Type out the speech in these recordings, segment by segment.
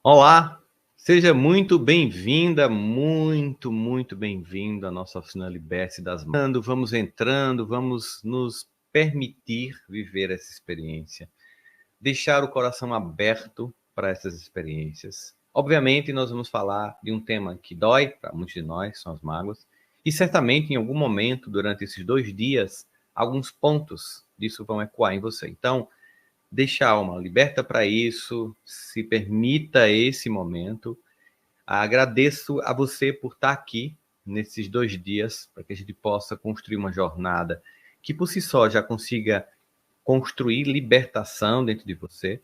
Olá, seja muito bem-vinda, muito bem-vindo à nossa oficina Liberte das Mãos. Vamos entrando, vamos nos permitir viver essa experiência, deixar o coração aberto para essas experiências. Obviamente, nós vamos falar de um tema que dói para muitos de nós, são as mágoas, e certamente em algum momento, durante esses 2 dias, alguns pontos disso vão ecoar em você. Então, deixa a alma liberta para isso, se permita esse momento. Agradeço a você por estar aqui nesses 2 dias, para que a gente possa construir uma jornada que por si só já consiga construir libertação dentro de você,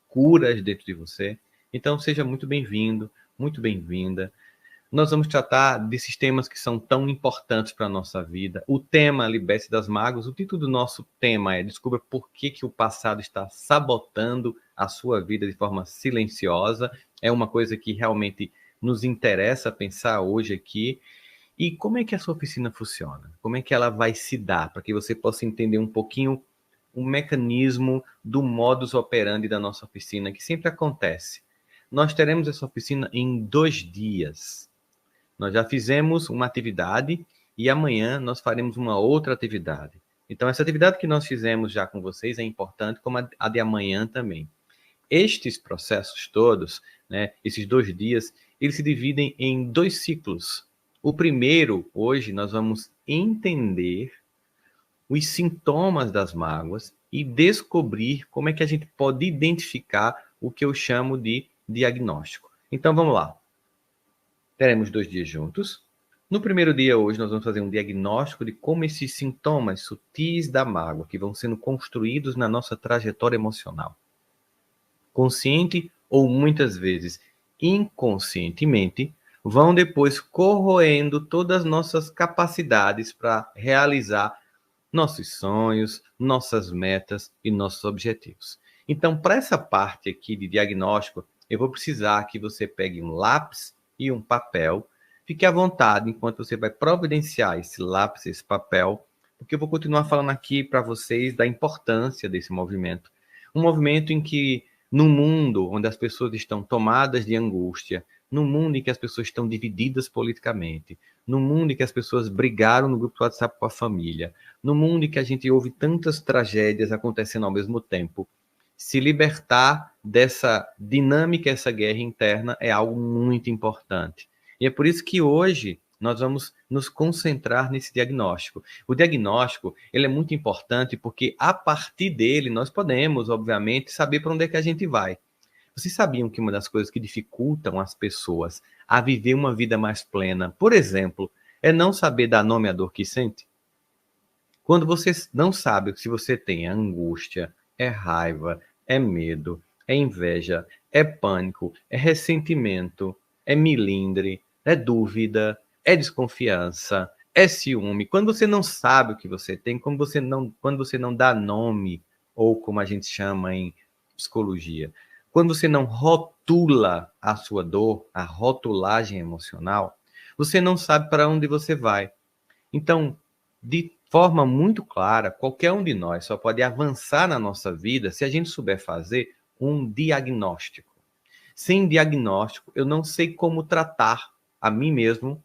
curas dentro de você. Então seja muito bem-vindo, muito bem-vinda. Nós vamos tratar desses temas que são tão importantes para a nossa vida. O tema Liberte das Mágoas, o título do nosso tema é Descubra por que o passado está sabotando a sua vida de forma silenciosa. É uma coisa que realmente nos interessa pensar hoje aqui. E como é que a sua oficina funciona? Como é que ela vai se dar? Para que você possa entender um pouquinho o mecanismo do modus operandi da nossa oficina, que sempre acontece. Nós teremos essa oficina em 2 dias. Nós já fizemos uma atividade e amanhã nós faremos uma outra atividade. Então, essa atividade que nós fizemos já com vocês é importante, como a de amanhã também. Estes processos todos, né, esses 2 dias, eles se dividem em 2 ciclos. O primeiro, hoje, nós vamos entender os sintomas das mágoas e descobrir como é que a gente pode identificar o que eu chamo de diagnóstico. Então, vamos lá. Teremos 2 dias juntos. No primeiro dia, hoje, nós vamos fazer um diagnóstico de como esses sintomas sutis da mágoa, que vão sendo construídos na nossa trajetória emocional, consciente ou muitas vezes inconscientemente, vão depois corroendo todas as nossas capacidades para realizar nossos sonhos, nossas metas e nossos objetivos. Então, para essa parte aqui de diagnóstico, eu vou precisar que você pegue um lápis e um papel. Fique à vontade enquanto você vai providenciar esse lápis, esse papel, porque eu vou continuar falando aqui para vocês da importância desse movimento. Um movimento em que, no mundo onde as pessoas estão tomadas de angústia, no mundo em que as pessoas estão divididas politicamente, no mundo em que as pessoas brigaram no grupo do WhatsApp com a família, no mundo em que a gente ouve tantas tragédias acontecendo ao mesmo tempo, se libertar dessa dinâmica, essa guerra interna, é algo muito importante. E é por isso que hoje nós vamos nos concentrar nesse diagnóstico. O diagnóstico, ele é muito importante porque a partir dele nós podemos, obviamente, saber para onde é que a gente vai. Vocês sabiam que uma das coisas que dificultam as pessoas a viver uma vida mais plena, por exemplo, é não saber dar nome à dor que sente? Quando você não sabe se você tem angústia, é raiva, é medo, é inveja, é pânico, é ressentimento, é milindre, é dúvida, é desconfiança, é ciúme. Quando você não sabe o que você tem, quando você não dá nome, ou como a gente chama em psicologia, quando você não rotula a sua dor, a rotulagem emocional, você não sabe para onde você vai. Então, de forma muito clara, qualquer um de nós só pode avançar na nossa vida se a gente souber fazer um diagnóstico. Sem diagnóstico, eu não sei como tratar a mim mesmo.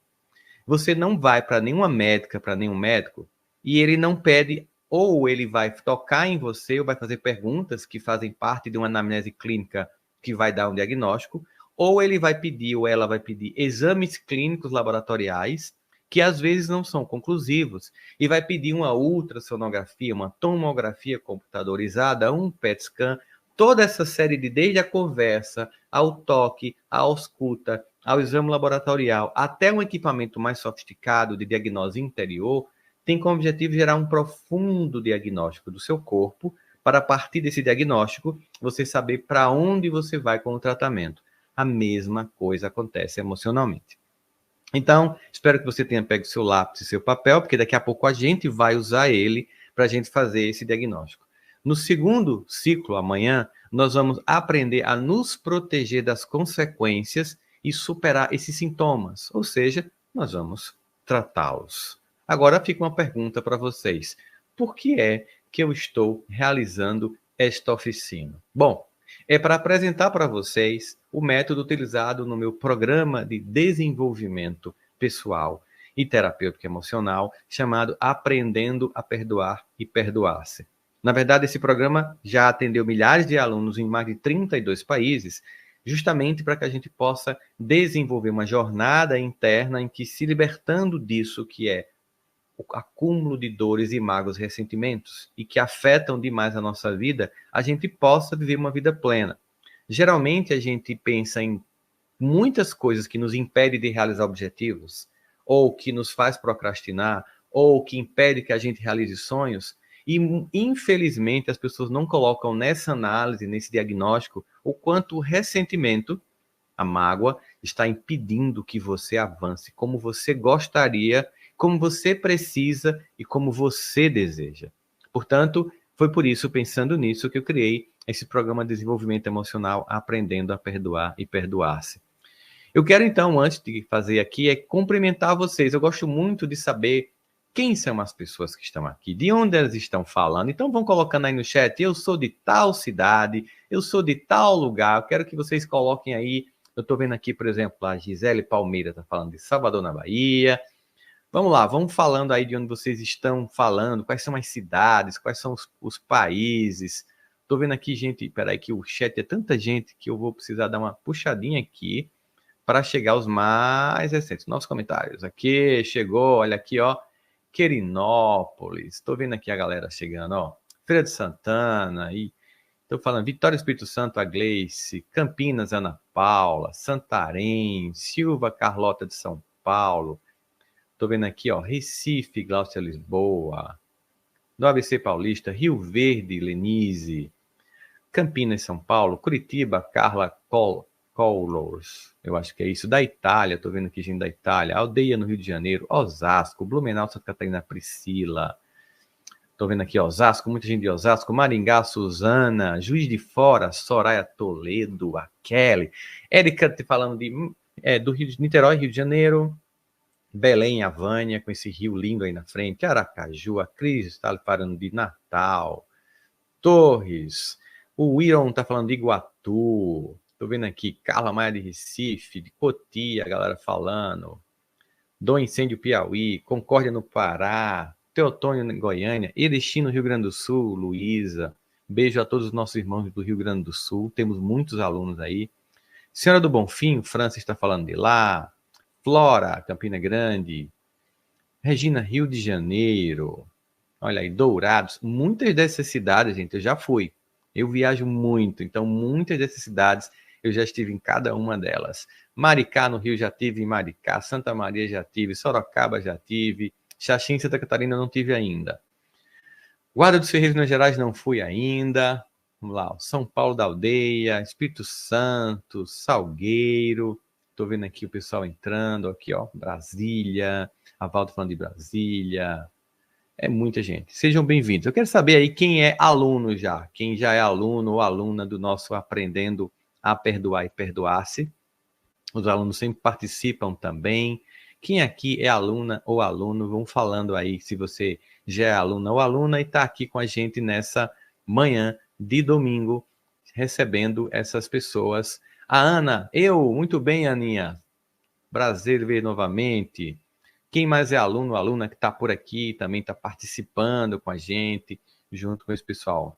Você não vai para nenhuma médica, para nenhum médico, e ele não pede, ou ele vai tocar em você, ou vai fazer perguntas que fazem parte de uma anamnese clínica que vai dar um diagnóstico, ou ele vai pedir, ou ela vai pedir exames clínicos laboratoriais que às vezes não são conclusivos, e vai pedir uma ultrassonografia, uma tomografia computadorizada, um PET scan, toda essa série de, desde a conversa, ao toque, à ausculta, ao exame laboratorial, até um equipamento mais sofisticado de diagnose interior, tem como objetivo gerar um profundo diagnóstico do seu corpo, para a partir desse diagnóstico, você saber para onde você vai com o tratamento. A mesma coisa acontece emocionalmente. Então, espero que você tenha pego seu lápis e seu papel, porque daqui a pouco a gente vai usar ele para a gente fazer esse diagnóstico. No segundo ciclo, amanhã, nós vamos aprender a nos proteger das consequências e superar esses sintomas, ou seja, nós vamos tratá-los. Agora fica uma pergunta para vocês. Por que é que eu estou realizando esta oficina? Bom, é para apresentar para vocês o método utilizado no meu programa de desenvolvimento pessoal e terapêutico emocional, chamado Aprendendo a Perdoar e Perdoar-se. Na verdade, esse programa já atendeu milhares de alunos em mais de 32 países, justamente para que a gente possa desenvolver uma jornada interna em que, se libertando disso que é o acúmulo de dores e mágoas, ressentimentos, e que afetam demais a nossa vida, a gente possa viver uma vida plena. Geralmente a gente pensa em muitas coisas que nos impedem de realizar objetivos, ou que nos faz procrastinar, ou que impede que a gente realize sonhos, e infelizmente as pessoas não colocam nessa análise, nesse diagnóstico, o quanto o ressentimento, a mágoa, está impedindo que você avance como você gostaria, como você precisa e como você deseja. Portanto, foi por isso, pensando nisso, que eu criei esse programa de desenvolvimento emocional, Aprendendo a Perdoar e Perdoar-se. Eu quero, então, antes de fazer aqui, cumprimentar vocês. Eu gosto muito de saber quem são as pessoas que estão aqui, de onde elas estão falando. Então, vão colocando aí no chat, eu sou de tal cidade, eu sou de tal lugar. Eu quero que vocês coloquem aí. Eu estou vendo aqui, por exemplo, a Gisele Palmeira está falando de Salvador, na Bahia. Vamos lá, vamos falando aí de onde vocês estão falando, quais são as cidades, quais são os países. Estou vendo aqui, gente, peraí, que o chat é tanta gente que eu vou precisar dar uma puxadinha aqui para chegar aos mais recentes. Nossos comentários. Aqui, chegou, olha aqui, ó. Querinópolis. Estou vendo aqui a galera chegando, ó. Feira de Santana. E estou falando Vitória, Espírito Santo, a Gleice. Campinas, Ana Paula. Santarém. Silva, Carlota de São Paulo. Estou vendo aqui, ó. Recife, Glaucia, Lisboa. Do ABC Paulista. Rio Verde, Lenise. Campinas, São Paulo. Curitiba, Carla Colors, eu acho que é isso, da Itália, tô vendo aqui gente da Itália, Aldeia no Rio de Janeiro, Osasco, Blumenau, Santa Catarina, Priscila, tô vendo aqui Osasco, muita gente de Osasco, Maringá, Suzana, Juiz de Fora, Soraya Toledo, a Kelly, Érica te falando do Rio de Niterói, Rio de Janeiro, Belém, a Vânia, com esse rio lindo aí na frente, Aracaju, a Cris está falando de Natal, Torres, o Iron tá falando de Iguatu. Tô vendo aqui, Carla Maia de Recife, de Cotia, a galera falando. Dom Incêndio, Piauí. Concórdia, no Pará. Teotônio, em Goiânia. Erechim, no Rio Grande do Sul. Luísa. Beijo a todos os nossos irmãos do Rio Grande do Sul. Temos muitos alunos aí. Senhora do Bonfim, França está falando de lá. Flora, Campina Grande. Regina, Rio de Janeiro. Olha aí, Dourados. Muitas dessas cidades, gente, eu já fui. Eu viajo muito, então muitas dessas cidades eu já estive em cada uma delas. Maricá, no Rio, já tive em Maricá. Santa Maria já tive. Sorocaba já tive. Xaxim, Santa Catarina, não tive ainda. Guarda dos Ferreiros, Minas Gerais, não fui ainda. Vamos lá, São Paulo da Aldeia, Espírito Santo, Salgueiro. Estou vendo aqui o pessoal entrando, aqui, ó, Brasília. A Valdo falando de Brasília. É muita gente. Sejam bem-vindos. Eu quero saber aí quem é aluno já. Quem já é aluno ou aluna do nosso Aprendendo a Perdoar e Perdoar-se. Os alunos sempre participam também. Quem aqui é aluna ou aluno, vão falando aí se você já é aluna ou aluna e está aqui com a gente nessa manhã de domingo, recebendo essas pessoas. A Ana, muito bem, Aninha. Prazer ver novamente. Quem mais é aluno ou aluna que está por aqui, também está participando com a gente, junto com esse pessoal.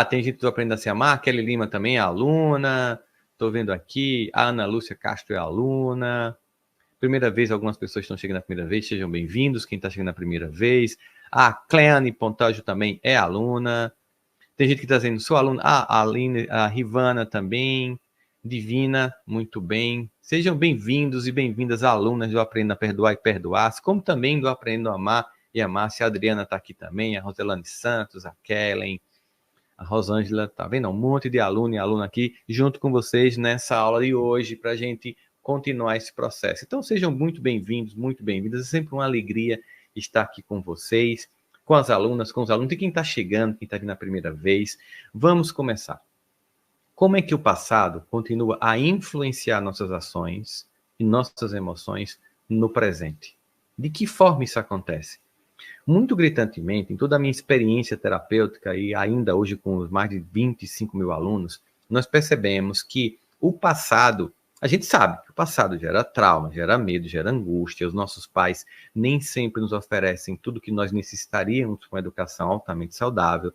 Tem gente do Aprenda a Se Amar, Kelly Lima também é aluna, estou vendo aqui, a Ana Lúcia Castro é aluna. Primeira vez, algumas pessoas estão chegando na primeira vez, sejam bem-vindos, quem está chegando na primeira vez. A Cleane Pontaggio também é aluna. Tem gente que está dizendo, sou aluna. A Aline, a Rivana também. Divina, muito bem. Sejam bem-vindos e bem-vindas alunas do Aprenda a Perdoar e Perdoar-se, como também do Aprendendo a Amar e Amar-se. A Adriana está aqui também, a Roselane Santos, a Kellen, a Rosângela, tá vendo? Um monte de aluno e aluna aqui junto com vocês nessa aula de hoje para a gente continuar esse processo. Então sejam muito bem-vindos, muito bem-vindas. É sempre uma alegria estar aqui com vocês, com as alunas, com os alunos e quem está chegando, quem está vindo a primeira vez. Vamos começar. Como é que o passado continua a influenciar nossas ações e nossas emoções no presente? De que forma isso acontece? Muito gritantemente, em toda a minha experiência terapêutica e ainda hoje com mais de 25 mil alunos, nós percebemos que o passado, a gente sabe que o passado gera trauma, gera medo, gera angústia. Os nossos pais nem sempre nos oferecem tudo que nós necessitaríamos para uma educação altamente saudável.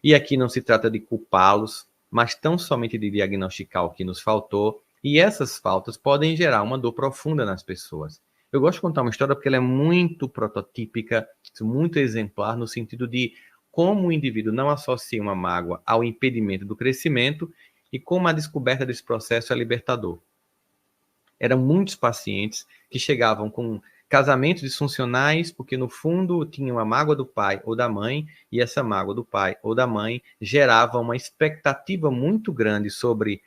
E aqui não se trata de culpá-los, mas tão somente de diagnosticar o que nos faltou. E essas faltas podem gerar uma dor profunda nas pessoas. Eu gosto de contar uma história porque ela é muito prototípica, muito exemplar, no sentido de como o indivíduo não associa uma mágoa ao impedimento do crescimento e como a descoberta desse processo é libertador. Eram muitos pacientes que chegavam com casamentos disfuncionais porque, no fundo, tinham a mágoa do pai ou da mãe, e essa mágoa do pai ou da mãe gerava uma expectativa muito grande sobre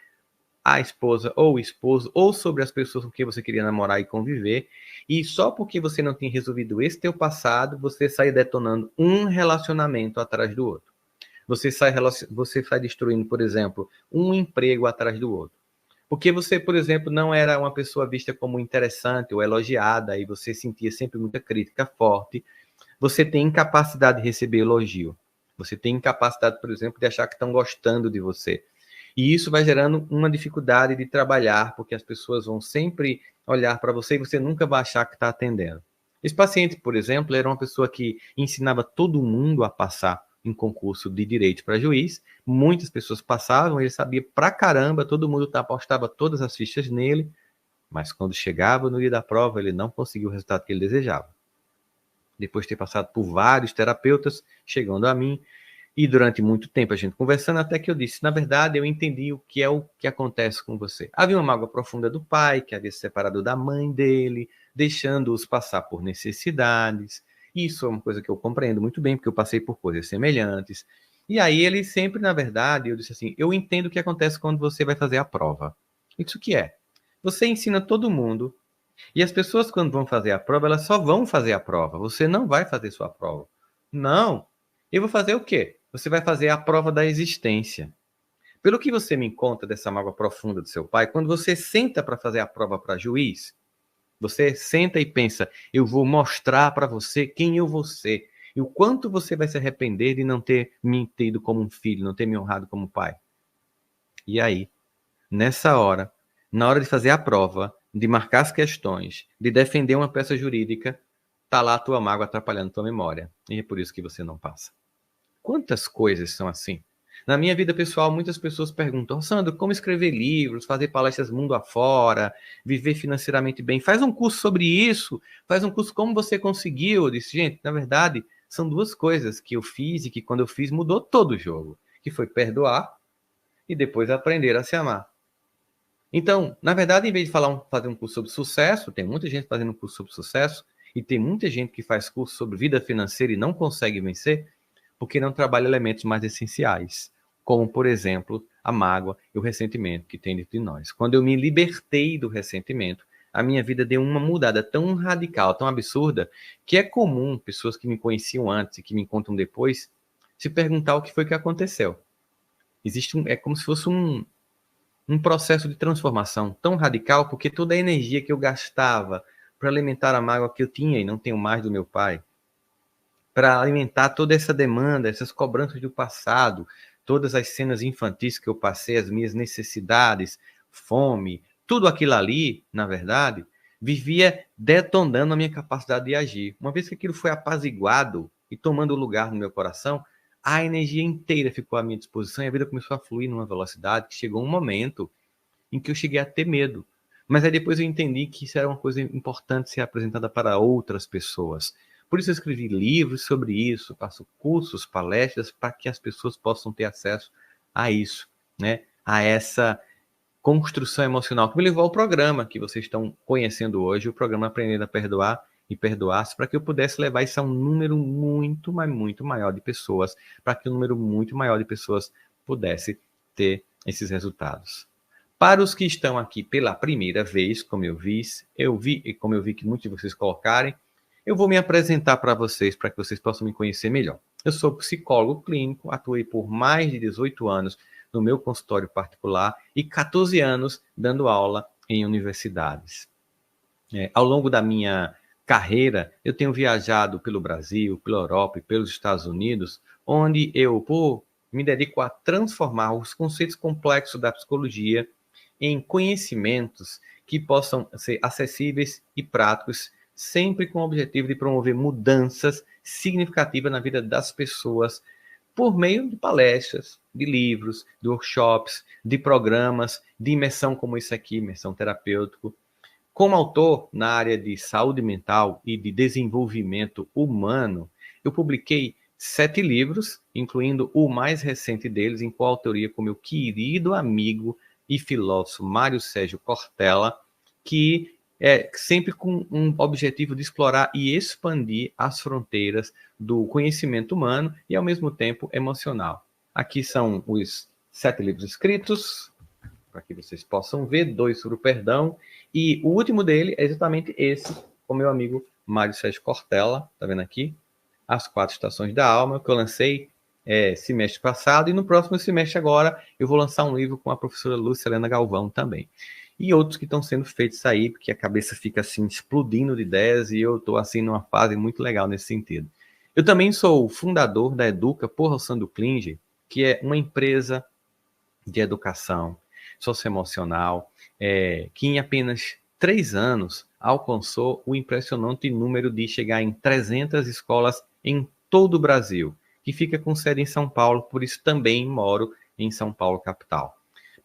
a esposa ou o esposo, ou sobre as pessoas com quem você queria namorar e conviver, e só porque você não tinha resolvido esse teu passado, você sai detonando um relacionamento atrás do outro. Você sai destruindo, por exemplo, um emprego atrás do outro. Porque você, por exemplo, não era uma pessoa vista como interessante ou elogiada, e você sentia sempre muita crítica forte. Você tem incapacidade de receber elogio. Você tem incapacidade, por exemplo, de achar que estão gostando de você. E isso vai gerando uma dificuldade de trabalhar, porque as pessoas vão sempre olhar para você e você nunca vai achar que está atendendo. Esse paciente, por exemplo, era uma pessoa que ensinava todo mundo a passar em concurso de direito para juiz. Muitas pessoas passavam, ele sabia pra caramba, todo mundo apostava todas as fichas nele, mas quando chegava no dia da prova, ele não conseguiu o resultado que ele desejava. Depois de ter passado por vários terapeutas, chegando a mim, e durante muito tempo a gente conversando, até que eu disse, na verdade, eu entendi o que é o que acontece com você. Havia uma mágoa profunda do pai, que havia se separado da mãe dele, deixando-os passar por necessidades. Isso é uma coisa que eu compreendo muito bem, porque eu passei por coisas semelhantes. E aí ele sempre, na verdade, eu disse assim, eu entendo o que acontece quando você vai fazer a prova. Isso que é. Você ensina todo mundo, e as pessoas, quando vão fazer a prova, elas só vão fazer a prova. Você não vai fazer sua prova. Não. Eu vou fazer o quê? Você vai fazer a prova da existência. Pelo que você me conta dessa mágoa profunda do seu pai, quando você senta para fazer a prova para juiz, você senta e pensa, eu vou mostrar para você quem eu vou ser. E o quanto você vai se arrepender de não ter me tido como um filho, não ter me honrado como pai. E aí, nessa hora, na hora de fazer a prova, de marcar as questões, de defender uma peça jurídica, tá lá a tua mágoa atrapalhando tua memória. E é por isso que você não passa. Quantas coisas são assim? Na minha vida pessoal, muitas pessoas perguntam, Sandro, como escrever livros, fazer palestras mundo afora, viver financeiramente bem? Faz um curso sobre isso, faz um curso como você conseguiu. Eu disse, gente, na verdade, são duas coisas que eu fiz e que quando eu fiz mudou todo o jogo, que foi perdoar e depois aprender a se amar. Então, na verdade, em vez de fazer um curso sobre sucesso, tem muita gente fazendo um curso sobre sucesso e tem muita gente que faz curso sobre vida financeira e não consegue vencer porque não trabalha elementos mais essenciais, como, por exemplo, a mágoa e o ressentimento que tem dentro de nós. Quando eu me libertei do ressentimento, a minha vida deu uma mudada tão radical, tão absurda, que é comum pessoas que me conheciam antes e que me encontram depois se perguntar o que foi que aconteceu. É como se fosse um processo de transformação tão radical, porque toda a energia que eu gastava para alimentar a mágoa que eu tinha e não tenho mais do meu pai, para alimentar toda essa demanda, essas cobranças do passado, todas as cenas infantis que eu passei, as minhas necessidades, fome, tudo aquilo ali, na verdade, vivia detonando a minha capacidade de agir. Uma vez que aquilo foi apaziguado e tomando lugar no meu coração, a energia inteira ficou à minha disposição e a vida começou a fluir numa velocidade que chegou um momento em que eu cheguei a ter medo. Mas aí depois eu entendi que isso era uma coisa importante ser apresentada para outras pessoas. Por isso eu escrevi livros sobre isso, faço cursos, palestras, para que as pessoas possam ter acesso a isso, né? A essa construção emocional que me levou ao programa que vocês estão conhecendo hoje, o programa Aprendendo a Perdoar e Perdoar-se, para que eu pudesse levar isso a um número muito, mas muito maior de pessoas, para que um número muito maior de pessoas pudesse ter esses resultados. Para os que estão aqui pela primeira vez, como eu vi e como eu vi que muitos de vocês colocarem, eu vou me apresentar para vocês, para que vocês possam me conhecer melhor. Eu sou psicólogo clínico, atuei por mais de 18 anos no meu consultório particular e 14 anos dando aula em universidades. Ao longo da minha carreira, eu tenho viajado pelo Brasil, pela Europa e pelos Estados Unidos, onde eu, por me dedico a transformar os conceitos complexos da psicologia em conhecimentos que possam ser acessíveis e práticos, sempre com o objetivo de promover mudanças significativas na vida das pessoas por meio de palestras, de livros, de workshops, de programas, de imersão como isso aqui, imersão terapêutico. Como autor na área de saúde mental e de desenvolvimento humano, eu publiquei 7 livros, incluindo o mais recente deles, em coautoria com meu querido amigo e filósofo Mário Sérgio Cortella, que é sempre com um objetivo de explorar e expandir as fronteiras do conhecimento humano e, ao mesmo tempo, emocional. Aqui são os 7 livros escritos, para que vocês possam ver, 2 sobre o perdão, e o último dele é exatamente esse, com meu amigo Mário Sérgio Cortella, tá vendo aqui? As 4 Estações da Alma, que eu lancei semestre passado, e no próximo semestre agora eu vou lançar um livro com a professora Lúcia Helena Galvão também. E outros que estão sendo feitos aí, porque a cabeça fica assim explodindo de ideias, e eu estou assim numa fase muito legal nesse sentido. Eu também sou o fundador da Educa por Rossando Klinger, que é uma empresa de educação socioemocional, que em apenas 3 anos alcançou o impressionante número de chegar em 300 escolas em todo o Brasil, que fica com sede em São Paulo, por isso também moro em São Paulo, capital.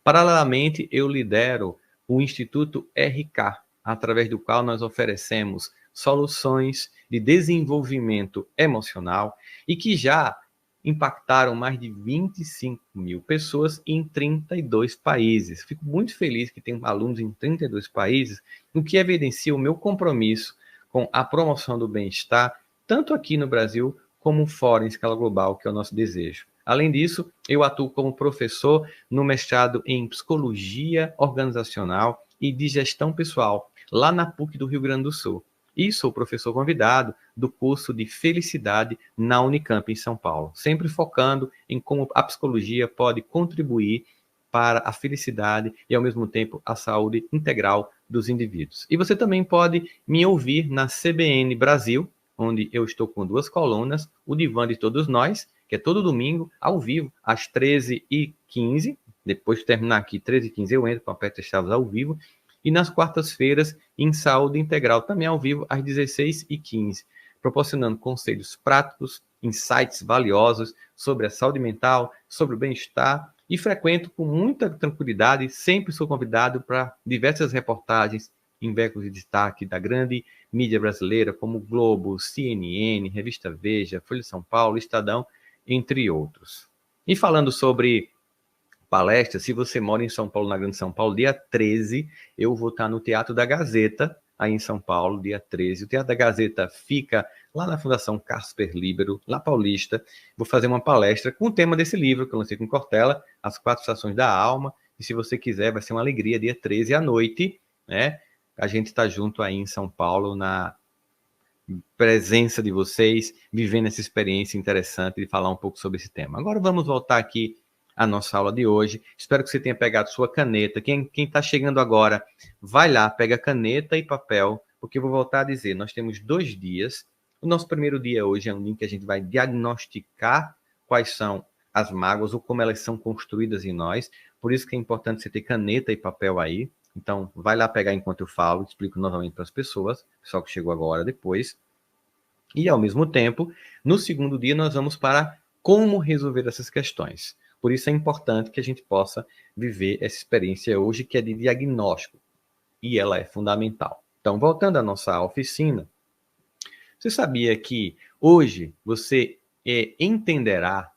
Paralelamente, eu lidero o Instituto RK, através do qual nós oferecemos soluções de desenvolvimento emocional e que já impactaram mais de 25 mil pessoas em 32 países. Fico muito feliz que tem alunos em 32 países, o que evidencia o meu compromisso com a promoção do bem-estar, tanto aqui no Brasil como fora em escala global, que é o nosso desejo. Além disso, eu atuo como professor no mestrado em Psicologia Organizacional e de Gestão Pessoal, lá na PUC do Rio Grande do Sul. E sou professor convidado do curso de Felicidade na Unicamp, em São Paulo, sempre focando em como a psicologia pode contribuir para a felicidade e, ao mesmo tempo, a saúde integral dos indivíduos. E você também pode me ouvir na CBN Brasil, onde eu estou com 2 colunas, o Divã de Todos Nós, que é todo domingo, ao vivo, às 13h15. Depois de terminar aqui, 13h15, eu entro para Aperta Chaves ao vivo. E nas quartas-feiras, em Saúde Integral, também ao vivo, às 16h15, proporcionando conselhos práticos, insights valiosos sobre a saúde mental, sobre o bem-estar, e frequento com muita tranquilidade, sempre sou convidado para diversas reportagens em veículos de destaque da grande mídia brasileira, como Globo, CNN, Revista Veja, Folha de São Paulo, Estadão, entre outros. E falando sobre palestra, se você mora em São Paulo, na Grande São Paulo, dia 13, eu vou estar no Teatro da Gazeta, aí em São Paulo, dia 13. O Teatro da Gazeta fica lá na Fundação Casper Líbero, lá Paulista. Vou fazer uma palestra com o tema desse livro que eu lancei com Cortella, As 4 Estações da Alma. E se você quiser, vai ser uma alegria, dia 13 à noite, né? A gente está junto aí em São Paulo, na presença de vocês, vivendo essa experiência interessante de falar um pouco sobre esse tema. Agora vamos voltar aqui à nossa aula de hoje. Espero que você tenha pegado sua caneta. Quem está chegando agora, vai lá, pega caneta e papel, porque eu vou voltar a dizer, nós temos 2 dias. O nosso primeiro dia hoje é um dia em que a gente vai diagnosticar quais são as mágoas ou como elas são construídas em nós. Por isso que é importante você ter caneta e papel aí. Então, vai lá pegar enquanto eu falo, explico novamente para as pessoas, pessoal que chegou agora, depois. E, ao mesmo tempo, no segundo dia, nós vamos para como resolver essas questões. Por isso é importante que a gente possa viver essa experiência hoje, que é de diagnóstico, e ela é fundamental. Então, voltando à nossa oficina, você sabia que hoje você entenderá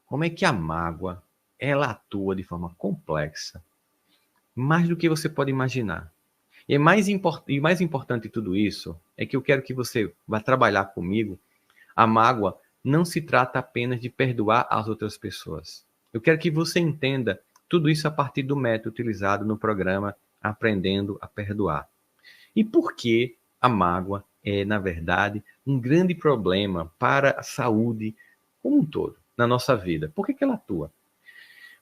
como é que a mágoa ela atua de forma complexa, mais do que você pode imaginar. E mais importante de tudo isso é que eu quero que você vá trabalhar comigo. A mágoa não se trata apenas de perdoar as outras pessoas. Eu quero que você entenda tudo isso a partir do método utilizado no programa Aprendendo a Perdoar. E por que a mágoa é, na verdade, um grande problema para a saúde como um todo, na nossa vida? Por que ela atua?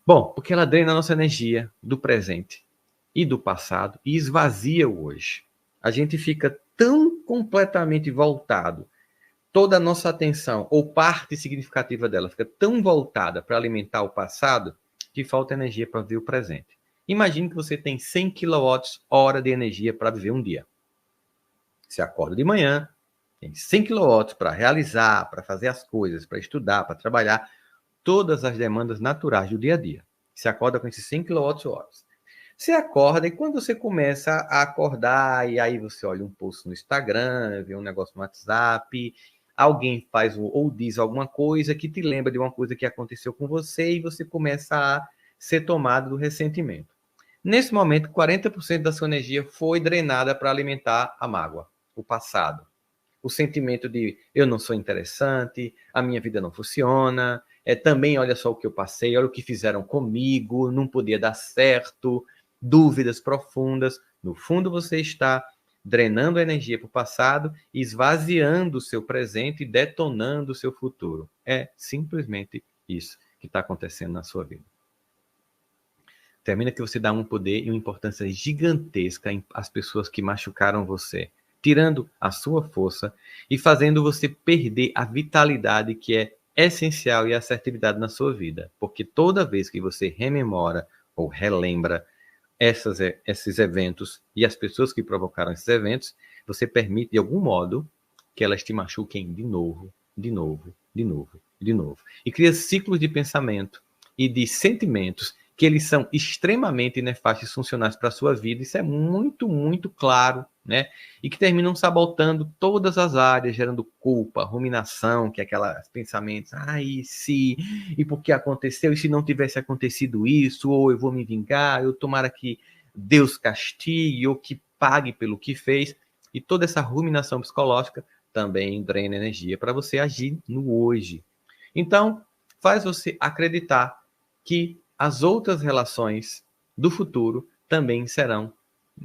Bom, porque ela drena a nossa energia do presente e do passado e esvazia o hoje. A gente fica tão completamente voltado toda a nossa atenção, ou parte significativa dela, fica tão voltada para alimentar o passado, que falta energia para viver o presente. Imagine que você tem 100 kWh de energia para viver um dia. Você acorda de manhã, tem 100 kW para realizar, para fazer as coisas, para estudar, para trabalhar, todas as demandas naturais do dia a dia. Você acorda com esses 100 kWh. Você acorda e quando você começa a acordar, e aí você olha um post no Instagram, vê um negócio no WhatsApp, alguém faz ou diz alguma coisa que te lembra de uma coisa que aconteceu com você e você começa a ser tomado do ressentimento. Nesse momento, 40% da sua energia foi drenada para alimentar a mágoa, o passado. O sentimento de eu não sou interessante, a minha vida não funciona, também olha só o que eu passei, olha o que fizeram comigo, não podia dar certo, dúvidas profundas. No fundo, você está drenando a energia para o passado, esvaziando o seu presente e detonando o seu futuro. É simplesmente isso que está acontecendo na sua vida. Termina que você dá um poder e uma importância gigantesca às pessoas que machucaram você, tirando a sua força e fazendo você perder a vitalidade que é essencial e a assertividade na sua vida. Porque toda vez que você rememora ou relembra esses eventos e as pessoas que provocaram esses eventos, você permite, de algum modo, que elas te machuquem de novo, de novo, de novo, de novo. E cria ciclos de pensamento e de sentimentos que eles são extremamente nefastos e funcionais para a sua vida. Isso é muito, muito claro, né? E que terminam sabotando todas as áreas, gerando culpa, ruminação, que é aqueles pensamentos, e se, e por que aconteceu, e se não tivesse acontecido isso, ou eu vou me vingar, eu tomara que Deus castigue, ou que pague pelo que fez. E toda essa ruminação psicológica também drena energia para você agir no hoje. Então, faz você acreditar que as outras relações do futuro também serão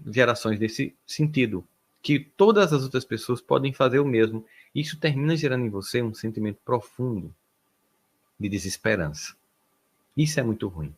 gerações desse sentido, que todas as outras pessoas podem fazer o mesmo. Isso termina gerando em você um sentimento profundo de desesperança. Isso é muito ruim.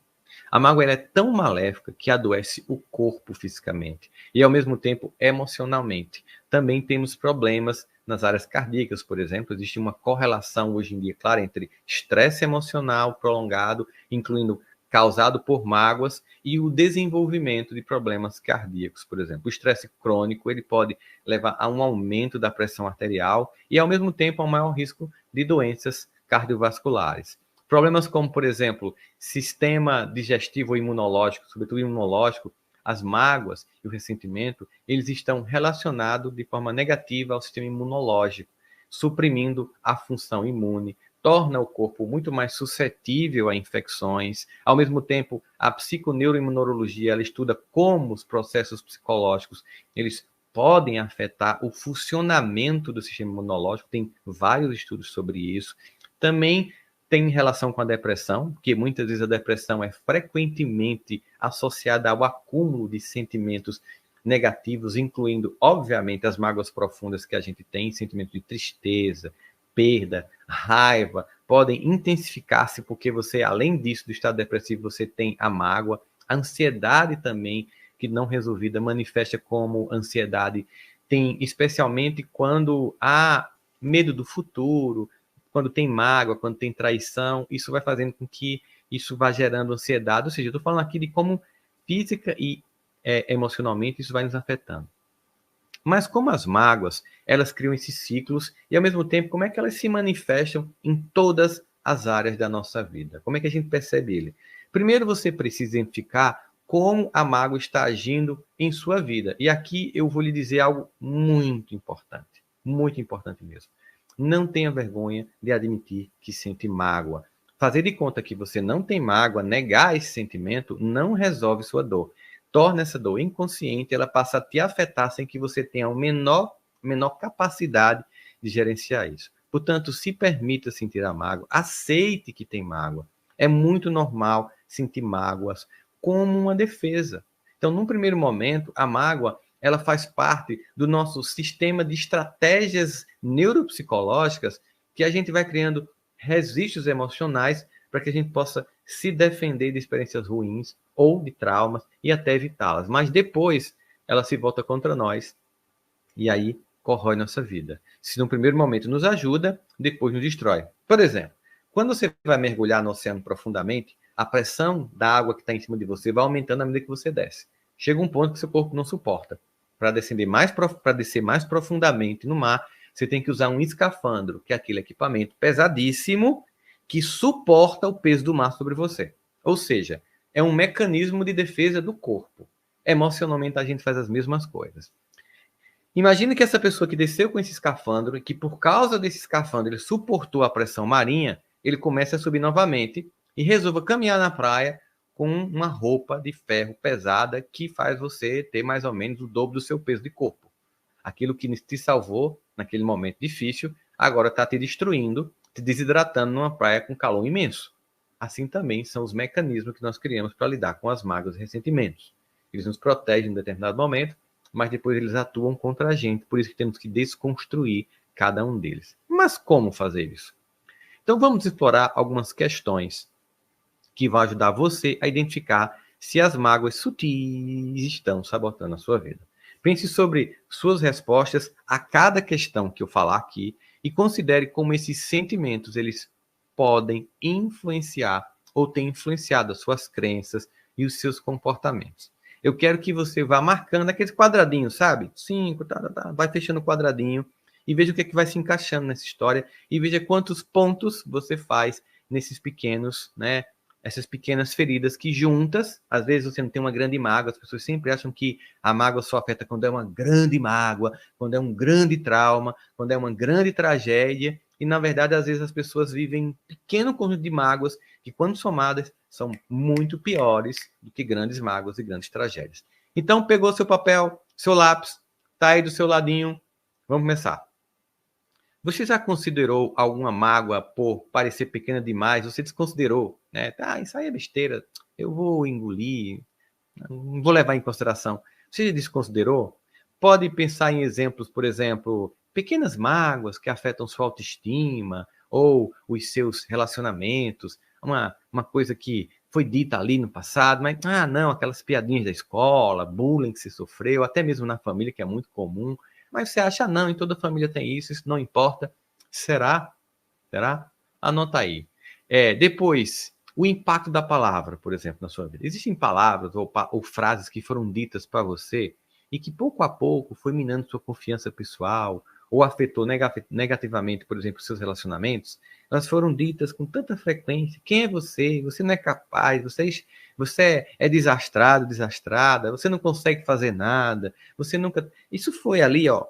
A mágoa é tão maléfica que adoece o corpo fisicamente e, ao mesmo tempo, emocionalmente. Também temos problemas nas áreas cardíacas, por exemplo. Existe uma correlação hoje em dia clara entre estresse emocional prolongado, incluindo causado por mágoas, e o desenvolvimento de problemas cardíacos, por exemplo. O estresse crônico ele pode levar a um aumento da pressão arterial e, ao mesmo tempo, a um maior risco de doenças cardiovasculares. Problemas como, por exemplo, sistema digestivo ou imunológico, sobretudo imunológico, as mágoas e o ressentimento, eles estão relacionados de forma negativa ao sistema imunológico, suprimindo a função imune, torna o corpo muito mais suscetível a infecções. Ao mesmo tempo, a psiconeuroimunologia ela estuda como os processos psicológicos eles podem afetar o funcionamento do sistema imunológico. Tem vários estudos sobre isso. Também tem relação com a depressão, porque muitas vezes a depressão é frequentemente associada ao acúmulo de sentimentos negativos, incluindo, obviamente, as mágoas profundas que a gente tem, sentimentos de tristeza, perda, raiva, podem intensificar-se porque você, além disso, do estado depressivo, você tem a mágoa, a ansiedade também, que não resolvida, manifesta como ansiedade, tem especialmente quando há medo do futuro, quando tem mágoa, quando tem traição, isso vai fazendo com que isso vá gerando ansiedade, ou seja, eu estou falando aqui de como física e emocionalmente isso vai nos afetando. Mas como as mágoas, elas criam esses ciclos e, ao mesmo tempo, como é que elas se manifestam em todas as áreas da nossa vida? Como é que a gente percebe ele? Primeiro, você precisa identificar como a mágoa está agindo em sua vida. E aqui eu vou lhe dizer algo muito importante mesmo. Não tenha vergonha de admitir que sente mágoa. Fazer de conta que você não tem mágoa, negar esse sentimento, não resolve sua dor. Torna essa dor inconsciente, ela passa a te afetar sem que você tenha a menor capacidade de gerenciar isso. Portanto, se permita sentir a mágoa, aceite que tem mágoa. É muito normal sentir mágoas como uma defesa. Então, num primeiro momento, a mágoa ela faz parte do nosso sistema de estratégias neuropsicológicas que a gente vai criando registros emocionais para que a gente possa se defender de experiências ruins ou de traumas e até evitá-las. Mas depois ela se volta contra nós e aí corrói nossa vida. Se no primeiro momento nos ajuda, depois nos destrói. Por exemplo, quando você vai mergulhar no oceano profundamente, a pressão da água que está em cima de você vai aumentando à medida que você desce. Chega um ponto que seu corpo não suporta. Para descer mais profundamente no mar, você tem que usar um escafandro, que é aquele equipamento pesadíssimo que suporta o peso do mar sobre você. Ou seja, é um mecanismo de defesa do corpo. Emocionalmente, a gente faz as mesmas coisas. Imagine que essa pessoa que desceu com esse escafandro e que por causa desse escafandro ele suportou a pressão marinha, ele começa a subir novamente e resolva caminhar na praia com uma roupa de ferro pesada que faz você ter mais ou menos o dobro do seu peso de corpo. Aquilo que te salvou naquele momento difícil, agora está te destruindo, te desidratando numa praia com calor imenso. Assim também são os mecanismos que nós criamos para lidar com as mágoas e ressentimentos. Eles nos protegem em determinado momento, mas depois eles atuam contra a gente, por isso que temos que desconstruir cada um deles. Mas como fazer isso? Então vamos explorar algumas questões que vão ajudar você a identificar se as mágoas sutis estão sabotando a sua vida. Pense sobre suas respostas a cada questão que eu falar aqui e considere como esses sentimentos eles podem influenciar ou ter influenciado as suas crenças e os seus comportamentos. Eu quero que você vá marcando aqueles quadradinhos, sabe? 5, vai fechando o quadradinho e veja o que é que vai se encaixando nessa história e veja quantos pontos você faz nesses pequenos, né? Essas pequenas feridas que juntas, às vezes você não tem uma grande mágoa, as pessoas sempre acham que a mágoa só afeta quando é uma grande mágoa, quando é um grande trauma, quando é uma grande tragédia, e na verdade às vezes as pessoas vivem um pequeno conjunto de mágoas que quando somadas são muito piores do que grandes mágoas e grandes tragédias. Então pegou seu papel, seu lápis, tá aí do seu ladinho, vamos começar. Você já considerou alguma mágoa por parecer pequena demais? Você desconsiderou, né? Tá, isso aí é besteira, eu vou engolir, não vou levar em consideração. Você já desconsiderou? Pode pensar em exemplos, por exemplo, pequenas mágoas que afetam sua autoestima ou os seus relacionamentos, uma coisa que foi dita ali no passado, mas, não, aquelas piadinhas da escola, bullying que se sofreu, até mesmo na família, que é muito comum. Mas você acha, não, em toda família tem isso não importa. Será? Será? Anota aí. Depois, o impacto da palavra, por exemplo, na sua vida. Existem palavras ou frases que foram ditas para você e que pouco a pouco foi minando sua confiança pessoal ou afetou negativamente, por exemplo, seus relacionamentos. Elas foram ditas com tanta frequência. Quem é você? Você não é capaz. Você é desastrado, desastrada. Você não consegue fazer nada. Você nunca... Isso foi ali, ó.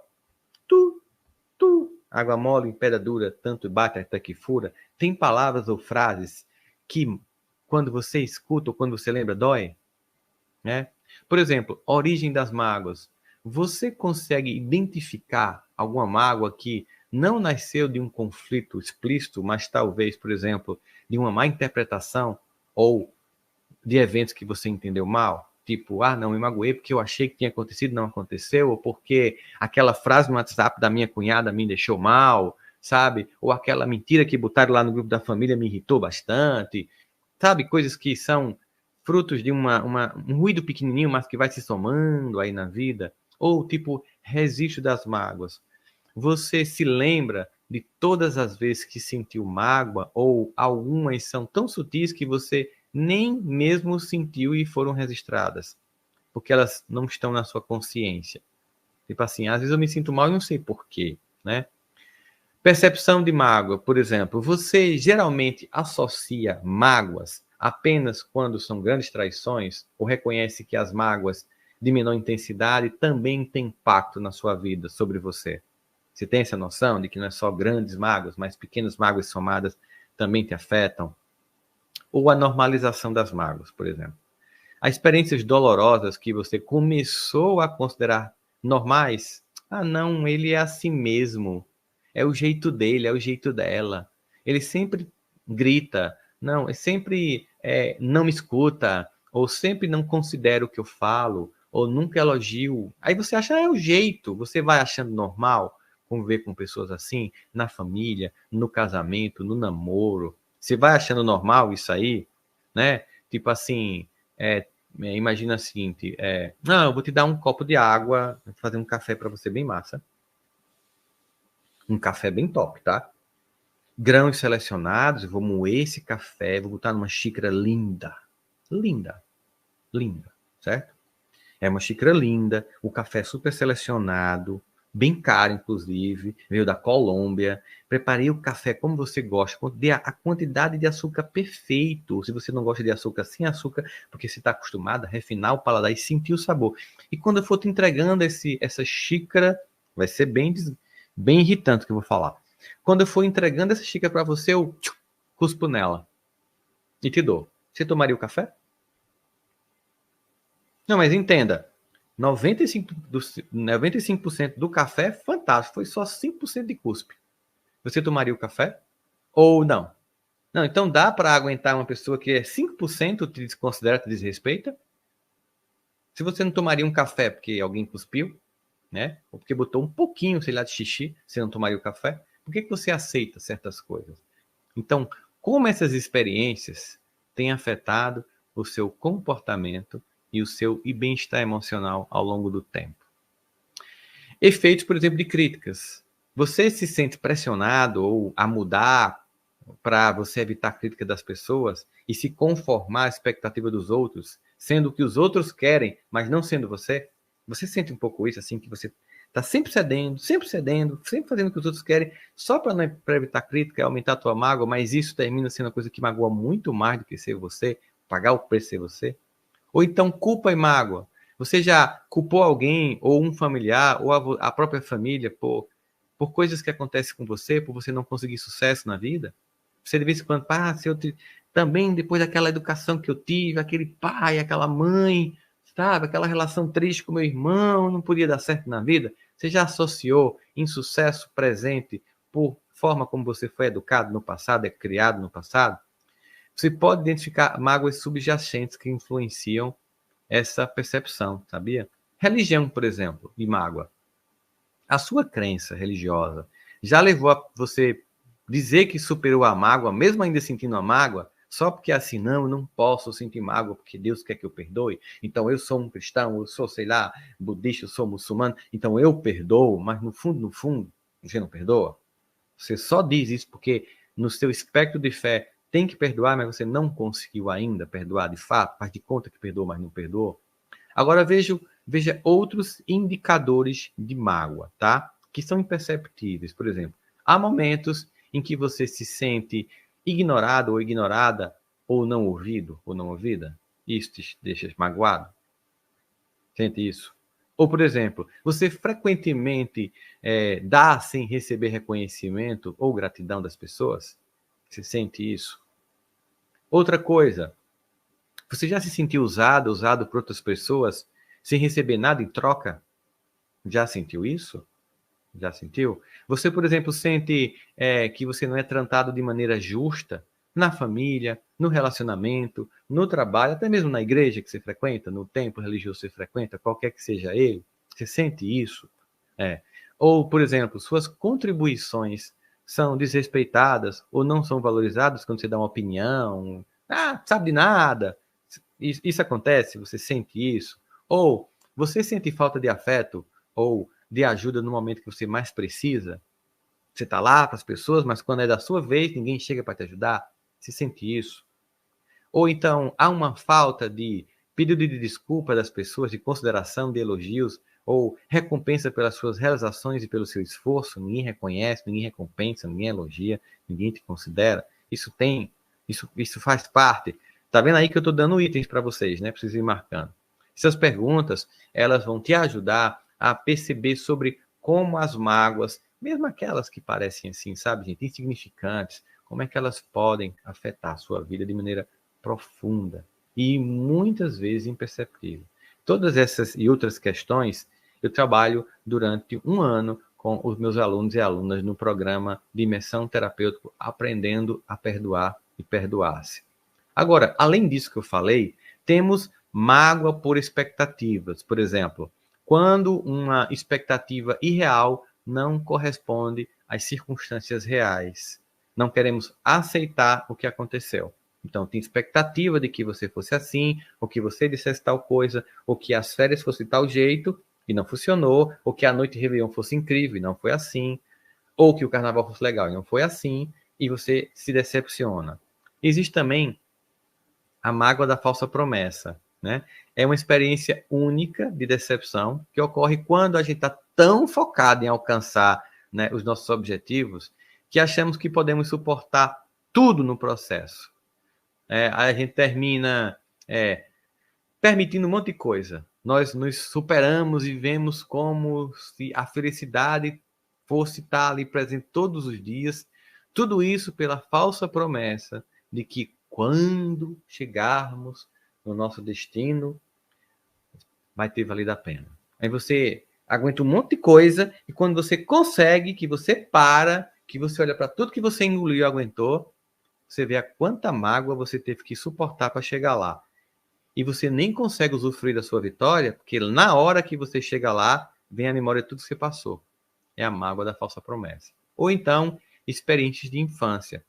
Água mole em pedra dura, tanto bate até que fura. Tem palavras ou frases que, quando você escuta ou quando você lembra, dói, né? Por exemplo, origem das mágoas. Você consegue identificar alguma mágoa que não nasceu de um conflito explícito, mas talvez, por exemplo, de uma má interpretação ou de eventos que você entendeu mal? Tipo, não, me magoei porque eu achei que tinha acontecido, não aconteceu, ou porque aquela frase no WhatsApp da minha cunhada me deixou mal, sabe? Ou aquela mentira que botaram lá no grupo da família me irritou bastante, sabe? Coisas que são frutos de um ruído pequenininho, mas que vai se somando aí na vida. Ou tipo, registro das mágoas. Você se lembra de todas as vezes que sentiu mágoa, ou algumas são tão sutis que você nem mesmo sentiu e foram registradas, porque elas não estão na sua consciência. Tipo assim, às vezes eu me sinto mal e não sei porquê, né? Percepção de mágoa, por exemplo, você geralmente associa mágoas apenas quando são grandes traições ou reconhece que as mágoas de menor intensidade também têm impacto na sua vida, sobre você? Você tem essa noção de que não é só grandes mágoas, mas pequenas mágoas somadas também te afetam? Ou a normalização das mágoas, por exemplo. As experiências dolorosas que você começou a considerar normais, não, ele é assim mesmo, é o jeito dele, é o jeito dela. Ele sempre grita, não, sempre não me escuta, ou sempre não considera o que eu falo, ou nunca elogio. Aí você acha, é o jeito, você vai achando normal conviver com pessoas assim, na família, no casamento, no namoro. Você vai achando normal isso aí, né? Tipo assim, imagina o seguinte, não, eu vou te dar um copo de água, vou fazer um café para você bem massa. Um café bem top, tá? Grãos selecionados, eu vou moer esse café, vou botar numa xícara linda. Linda. Linda, certo? É uma xícara linda, o café super selecionado, bem caro, inclusive, veio da Colômbia. Preparei o café como você gosta, dê a quantidade de açúcar perfeito. Se você não gosta de açúcar, sem açúcar, porque você está acostumado a refinar o paladar e sentir o sabor. E quando eu for te entregando essa xícara, vai ser bem irritante o que eu vou falar. Quando eu for entregando essa xícara para você, eu cuspo nela e te dou. Você tomaria o café? Não, mas entenda, 95% do café é fantástico, foi só 5% de cuspe. Você tomaria o café? Ou não? Não, então dá para aguentar uma pessoa que é 5% te desconsidera, te desrespeita? Se você não tomaria um café porque alguém cuspiu, né? Ou porque botou um pouquinho, sei lá, de xixi, você não tomaria o café? Por que você aceita certas coisas? Então, como essas experiências têm afetado o seu comportamento e o seu bem-estar emocional ao longo do tempo? Efeitos, por exemplo, de críticas. Você se sente pressionado ou a mudar para você evitar a crítica das pessoas e se conformar à expectativa dos outros, sendo o que os outros querem, mas não sendo você? Você sente um pouco isso, assim, que você está sempre cedendo, sempre fazendo o que os outros querem, só para evitar crítica e aumentar a tua mágoa, mas isso termina sendo uma coisa que magoa muito mais do que ser você, pagar o preço de ser você? Ou então culpa e mágoa. Você já culpou alguém, ou um familiar, ou a própria família, por coisas que acontecem com você, por você não conseguir sucesso na vida? Você de vez em quando, também depois daquela educação que eu tive, aquele pai, aquela mãe, sabe, aquela relação triste com meu irmão, não podia dar certo na vida. Você já associou insucesso presente por forma como você foi educado no passado, é criado no passado? Você pode identificar mágoas subjacentes que influenciam essa percepção, sabia? Religião, por exemplo, e mágoa. A sua crença religiosa já levou a você dizer que superou a mágoa, mesmo ainda sentindo a mágoa, só porque assim, não, eu não posso sentir mágoa porque Deus quer que eu perdoe. Então eu sou um cristão, eu sou, sei lá, budista, eu sou muçulmano, então eu perdoo, mas no fundo, você não perdoa? Você só diz isso porque no seu espectro de fé tem que perdoar, mas você não conseguiu ainda perdoar de fato, faz de conta que perdoou, mas não perdoou. Agora veja outros indicadores de mágoa, tá? Que são imperceptíveis. Por exemplo, há momentos em que você se sente ignorado ou ignorada, ou não ouvido ou não ouvida. Isso te deixa magoado? Sente isso? Ou, por exemplo, você frequentemente dá sem receber reconhecimento ou gratidão das pessoas? Você sente isso? Outra coisa, você já se sentiu usado por outras pessoas sem receber nada em troca? Já sentiu isso? Já sentiu? Você, por exemplo, sente que você não é tratado de maneira justa na família, no relacionamento, no trabalho, até mesmo na igreja que você frequenta, no templo religioso que você frequenta, qualquer que seja ele? Você sente isso? Ou, por exemplo, suas contribuições são desrespeitadas ou não são valorizadas quando você dá uma opinião? Ah, sabe de nada. Isso acontece? Você sente isso? Ou você sente falta de afeto ou de ajuda no momento que você mais precisa? Você está lá para as pessoas, mas quando é da sua vez, ninguém chega para te ajudar? Você sente isso? Ou então há uma falta de pedido de desculpa das pessoas, de consideração, de elogios, ou recompensa pelas suas realizações e pelo seu esforço? Ninguém reconhece, ninguém recompensa, ninguém elogia, ninguém te considera. Isso faz parte. Tá vendo aí que eu estou dando itens para vocês, né? Para vocês irem marcando. Essas perguntas, elas vão te ajudar a perceber sobre como as mágoas, mesmo aquelas que parecem assim, sabe, gente, insignificantes, como é que elas podem afetar a sua vida de maneira profunda e muitas vezes imperceptível. Todas essas e outras questões eu trabalho durante um ano com os meus alunos e alunas no programa de imersão terapêutico Aprendendo a Perdoar e Perdoar-se. Agora, além disso que eu falei, temos mágoa por expectativas. Por exemplo, quando uma expectativa irreal não corresponde às circunstâncias reais. Não queremos aceitar o que aconteceu. Então, tem expectativa de que você fosse assim, ou que você dissesse tal coisa, ou que as férias fossem tal jeito, e não funcionou, ou que a noite de Réveillon fosse incrível, e não foi assim. ou que o carnaval fosse legal e não foi assim, e você se decepciona. Existe também a mágoa da falsa promessa, né? É uma experiência única de decepção que ocorre quando a gente está tão focado em alcançar, né, os nossos objetivos que achamos que podemos suportar tudo no processo. A gente termina permitindo um monte de coisa. Nós nos superamos e vemos como se a felicidade fosse estar ali presente todos os dias. Tudo isso pela falsa promessa de que quando chegarmos no nosso destino, vai ter valido a pena. Aí você aguenta um monte de coisa e quando você consegue, que você para, que você olha para tudo que você engoliu e aguentou, você vê a quanta mágoa você teve que suportar para chegar lá. E você nem consegue usufruir da sua vitória, porque na hora que você chega lá, vem a memória de tudo que você passou. É a mágoa da falsa promessa. Ou então, experiências de infância.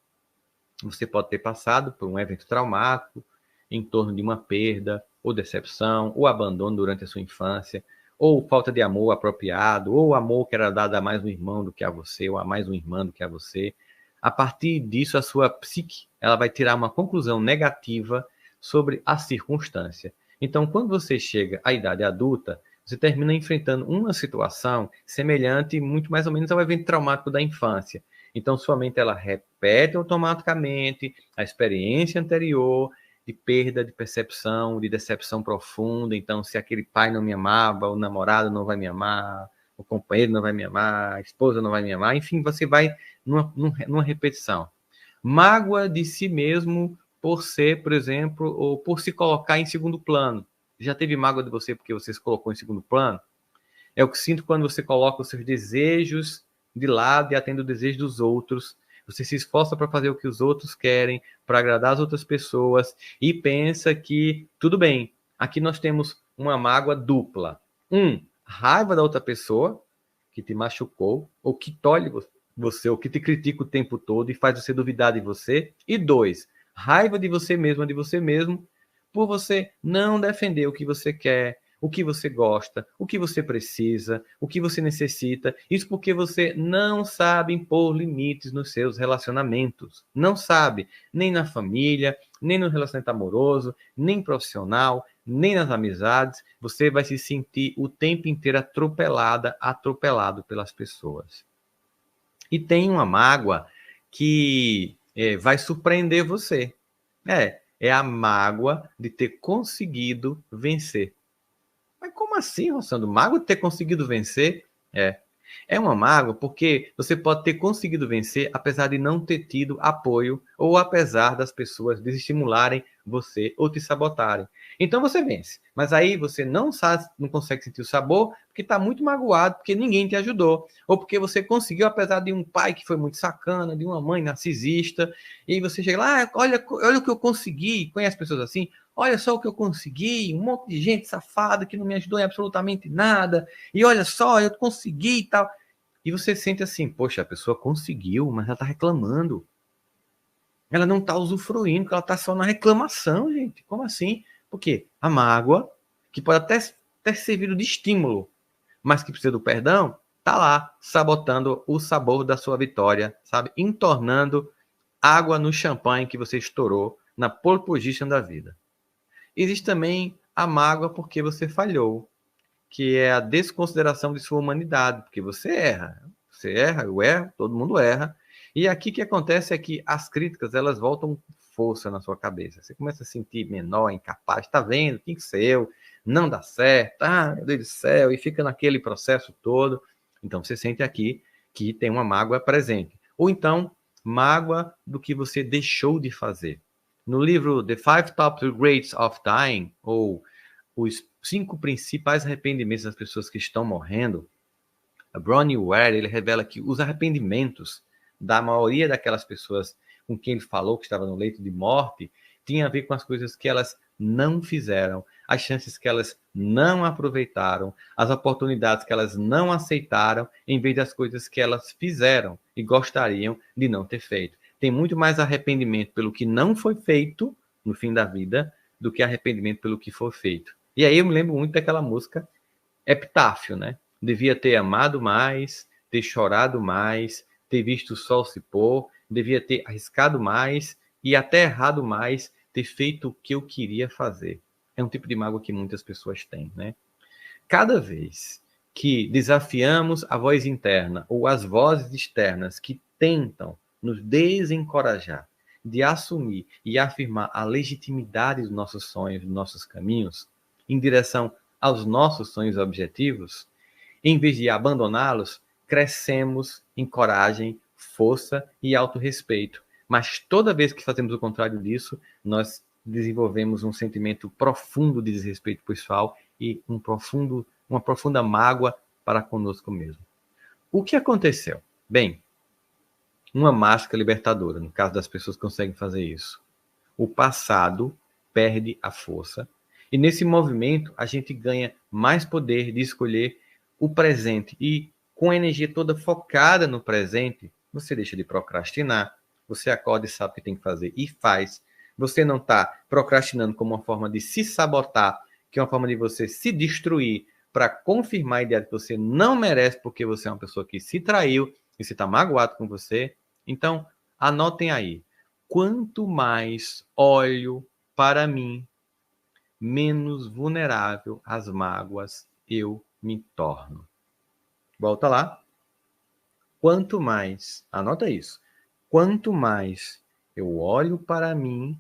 Você pode ter passado por um evento traumático, em torno de uma perda, ou decepção, ou abandono durante a sua infância, ou falta de amor apropriado, ou amor que era dado a mais um irmão do que a você, ou a mais uma irmã do que a você. A partir disso, a sua psique ela vai tirar uma conclusão negativa sobre a circunstância. Então, quando você chega à idade adulta, você termina enfrentando uma situação semelhante, muito mais ou menos, ao evento traumático da infância. Então, sua mente ela repete automaticamente a experiência anterior de perda de percepção, de decepção profunda. Então, se aquele pai não me amava, o namorado não vai me amar, o companheiro não vai me amar, a esposa não vai me amar, enfim, você vai numa repetição. Mágoa de si mesmo por ser, por exemplo, ou por se colocar em segundo plano. Já teve mágoa de você porque você se colocou em segundo plano? É o que sinto quando você coloca os seus desejos de lado e atende o desejo dos outros. Você se esforça para fazer o que os outros querem, para agradar as outras pessoas e pensa que tudo bem. Aqui nós temos uma mágoa dupla. Raiva da outra pessoa que te machucou ou que tolhe você ou que te critica o tempo todo e faz você duvidar de você. E 2, raiva de você mesmo por você não defender o que você quer, o que você gosta, o que você precisa, o que você necessita. Isso porque você não sabe impor limites nos seus relacionamentos. Não sabe, nem na família, nem no relacionamento amoroso, nem profissional, nem nas amizades. Você vai se sentir o tempo inteiro atropelado pelas pessoas. E tem uma mágoa que vai surpreender você. É a mágoa de ter conseguido vencer. Mas como assim, Rossandro? Mágoa de ter conseguido vencer? É uma mágoa porque você pode ter conseguido vencer apesar de não ter tido apoio ou apesar das pessoas desestimularem você ou te sabotarem. Então você vence, mas aí você não sabe, não consegue sentir o sabor porque está muito magoado, porque ninguém te ajudou, ou porque você conseguiu apesar de um pai que foi muito sacana, de uma mãe narcisista, e você chega lá, olha o que eu consegui, conhece pessoas assim? Olha só o que eu consegui, um monte de gente safada que não me ajudou em absolutamente nada, e olha só, eu consegui e tal. E você sente assim, poxa, a pessoa conseguiu, mas ela está reclamando. Ela não está usufruindo, ela está só na reclamação, gente. Como assim? Porque a mágoa, que pode até ter servido de estímulo, mas que precisa do perdão, está lá, sabotando o sabor da sua vitória, sabe? Entornando água no champanhe que você estourou na pole position da vida. Existe também a mágoa porque você falhou, que é a desconsideração de sua humanidade, porque você erra. Você erra, eu erro, todo mundo erra. E aqui o que acontece é que as críticas, elas voltam força na sua cabeça. Você começa a sentir menor, incapaz, tá vendo? Tinha que ser eu, não dá certo, meu Deus do céu, e fica naquele processo todo. Então você sente aqui que tem uma mágoa presente. Ou então, mágoa do que você deixou de fazer. No livro The 5 Top Regrets of Dying, ou os 5 principais arrependimentos das pessoas que estão morrendo, a Bronnie Ware, ele revela que os arrependimentos da maioria daquelas pessoas com quem ele falou que estava no leito de morte tinha a ver com as coisas que elas não fizeram, as chances que elas não aproveitaram, as oportunidades que elas não aceitaram, em vez das coisas que elas fizeram e gostariam de não ter feito. Tem muito mais arrependimento pelo que não foi feito no fim da vida do que arrependimento pelo que foi feito. E aí eu me lembro muito daquela música Epitáfio, né? Devia ter amado mais, ter chorado mais, ter visto o sol se pôr, devia ter arriscado mais e até errado mais, ter feito o que eu queria fazer. É um tipo de mágoa que muitas pessoas têm, né? Cada vez que desafiamos a voz interna ou as vozes externas que tentam nos desencorajar de assumir e afirmar a legitimidade dos nossos sonhos, dos nossos caminhos, em direção aos nossos sonhos e objetivos, em vez de abandoná-los, crescemos em coragem, força e autorrespeito. Mas toda vez que fazemos o contrário disso, nós desenvolvemos um sentimento profundo de desrespeito pessoal e uma profunda mágoa para conosco mesmo. O que aconteceu? Bem, uma mágica libertadora, no caso das pessoas que conseguem fazer isso. O passado perde a força e nesse movimento a gente ganha mais poder de escolher o presente e com a energia toda focada no presente, você deixa de procrastinar, você acorda e sabe o que tem que fazer e faz. Você não está procrastinando como uma forma de se sabotar, que é uma forma de você se destruir para confirmar a ideia de que você não merece porque você é uma pessoa que se traiu e você está magoado com você. Então, anotem aí. Quanto mais olho para mim, menos vulnerável às mágoas eu me torno. Volta lá. Quanto mais, anota isso. Quanto mais eu olho para mim,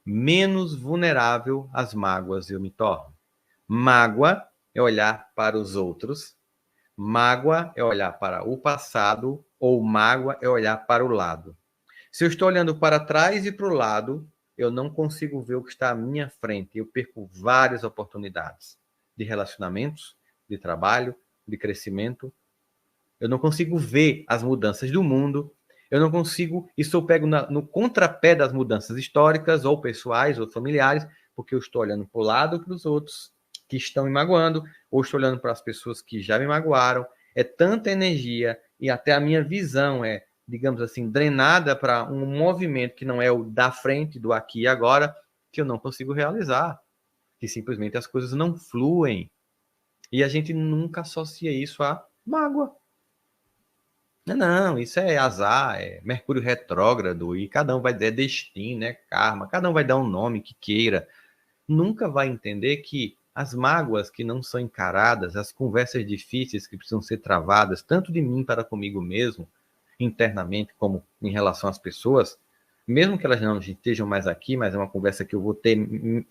menos vulnerável às mágoas eu me torno. Mágoa é olhar para os outros. Mágoa é olhar para o passado ou mágoa é olhar para o lado. Se eu estou olhando para trás e para o lado, eu não consigo ver o que está à minha frente. Eu perco várias oportunidades de relacionamentos, de trabalho, de crescimento. Eu não consigo ver as mudanças do mundo. Eu não consigo, e sou pego no contrapé das mudanças históricas, ou pessoais, ou familiares, porque eu estou olhando para o lado para os outros que estão me magoando, ou estou olhando para as pessoas que já me magoaram. É tanta energia e até a minha visão é, digamos assim, drenada para um movimento que não é o da frente, do aqui e agora, que eu não consigo realizar. Que simplesmente as coisas não fluem. E a gente nunca associa isso a mágoa. Não, isso é azar, é Mercúrio retrógrado, e cada um vai dizer destino, é karma, cada um vai dar um nome que queira. Nunca vai entender que as mágoas que não são encaradas, as conversas difíceis que precisam ser travadas, tanto de mim para comigo mesmo, internamente, como em relação às pessoas, mesmo que elas não estejam mais aqui, mas é uma conversa que eu vou ter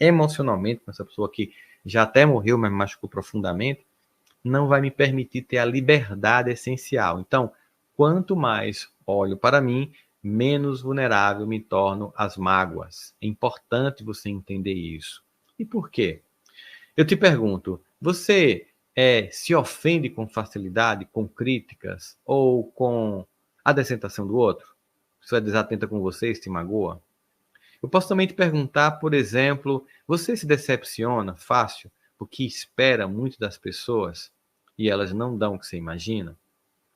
emocionalmente com essa pessoa que já até morreu, mas me machucou profundamente, não vai me permitir ter a liberdade essencial. Então, quanto mais olho para mim, menos vulnerável me torno às mágoas. É importante você entender isso. E por quê? Eu te pergunto, você se ofende com facilidade, com críticas ou com a desatentação do outro? Você é desatenta com você e se magoa? Eu posso também te perguntar, por exemplo, você se decepciona fácil porque espera muito das pessoas e elas não dão o que você imagina?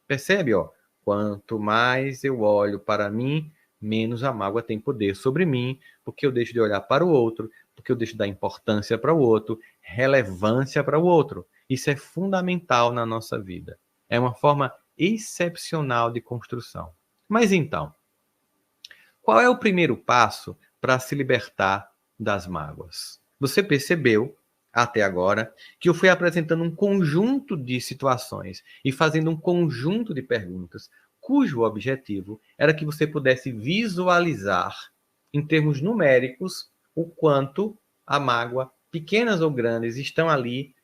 Percebe, ó? Quanto mais eu olho para mim, menos a mágoa tem poder sobre mim, porque eu deixo de olhar para o outro, porque eu deixo de dar importância para o outro, relevância para o outro. Isso é fundamental na nossa vida. É uma forma excepcional de construção. Mas então, qual é o primeiro passo para se libertar das mágoas? Você percebeu, até agora, que eu fui apresentando um conjunto de situações e fazendo um conjunto de perguntas, cujo objetivo era que você pudesse visualizar, em termos numéricos, o quanto a mágoa, pequenas ou grandes, estão ali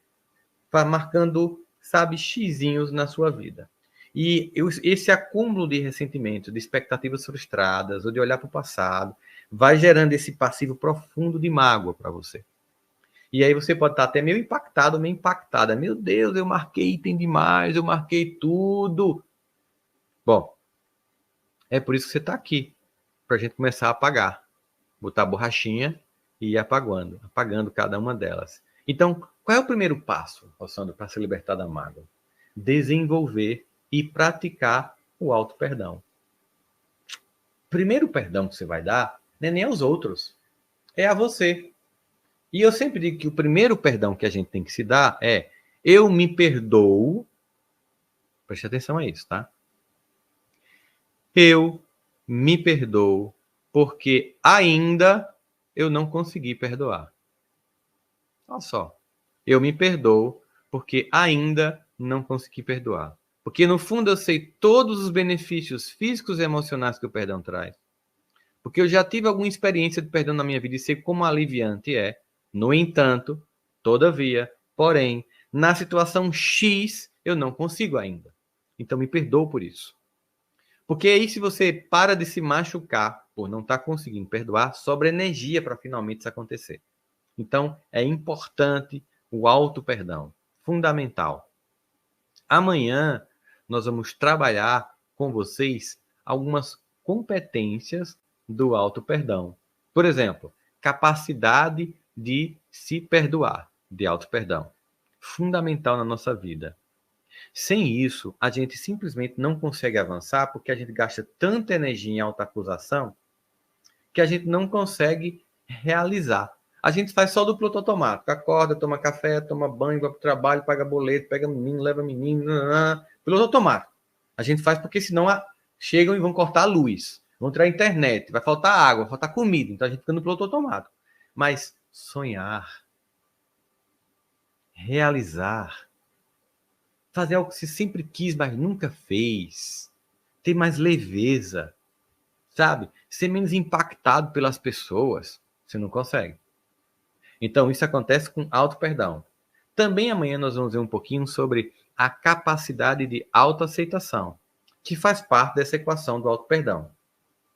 marcando, sabe, xizinhos na sua vida. E esse acúmulo de ressentimento, de expectativas frustradas, ou de olhar para o passado, vai gerando esse passivo profundo de mágoa para você. E aí você pode estar até meio impactado, meio impactada. Meu Deus, eu marquei item demais, eu marquei tudo. Bom, é por isso que você está aqui, para a gente começar a apagar. Botar a borrachinha e ir apagando cada uma delas. Então, qual é o primeiro passo, Rossandro, para se libertar da mágoa? Desenvolver e praticar o auto-perdão. Primeiro perdão que você vai dar não é nem aos outros, é a você. E eu sempre digo que o primeiro perdão que a gente tem que se dar é: eu me perdoo, preste atenção a isso, tá? Eu me perdoo porque ainda eu não consegui perdoar. Olha só. Eu me perdoo porque ainda não consegui perdoar. Porque, no fundo, eu sei todos os benefícios físicos e emocionais que o perdão traz. Porque eu já tive alguma experiência de perdão na minha vida e sei como aliviante é. No entanto, todavia, porém, na situação X, eu não consigo ainda. Então, me perdoo por isso. Porque aí, se você para de se machucar por não estar conseguindo perdoar, sobra energia para finalmente isso acontecer. Então, é importante o auto-perdão. Fundamental. Amanhã, nós vamos trabalhar com vocês algumas competências do auto-perdão. Por exemplo, capacidade de se perdoar, de auto-perdão. Fundamental na nossa vida. Sem isso, a gente simplesmente não consegue avançar porque a gente gasta tanta energia em autoacusação que a gente não consegue realizar. A gente faz só do piloto automático. Acorda, toma café, toma banho, vai para o trabalho, paga boleto, pega menino, leva menino, piloto automático. A gente faz porque senão chegam e vão cortar a luz, vão tirar a internet, vai faltar água, vai faltar comida. Então a gente fica no piloto automático. Mas sonhar, realizar, fazer algo que você sempre quis, mas nunca fez, ter mais leveza, sabe? Ser menos impactado pelas pessoas, você não consegue. Então, isso acontece com auto-perdão. Também amanhã nós vamos ver um pouquinho sobre a capacidade de autoaceitação, que faz parte dessa equação do auto-perdão,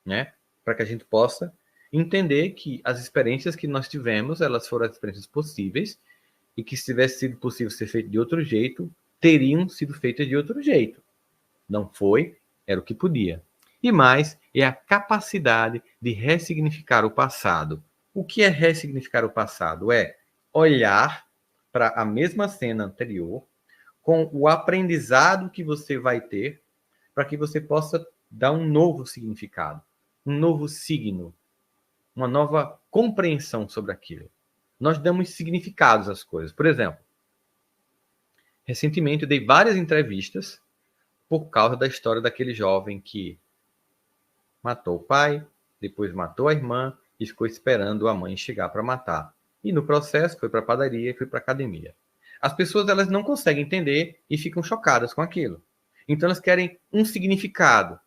né? Para que a gente possa entender que as experiências que nós tivemos, elas foram as experiências possíveis e que se tivesse sido possível ser feito de outro jeito, teriam sido feitas de outro jeito. Não foi, era o que podia. E mais, é a capacidade de ressignificar o passado. O que é ressignificar o passado? É olhar para a mesma cena anterior com o aprendizado que você vai ter para que você possa dar um novo significado, um novo signo, uma nova compreensão sobre aquilo. Nós damos significados às coisas. Por exemplo, recentemente eu dei várias entrevistas por causa da história daquele jovem que matou o pai, depois matou a irmã e ficou esperando a mãe chegar para matar. E no processo foi para a padaria e foi para a academia. As pessoas elas não conseguem entender e ficam chocadas com aquilo. Então elas querem um significado.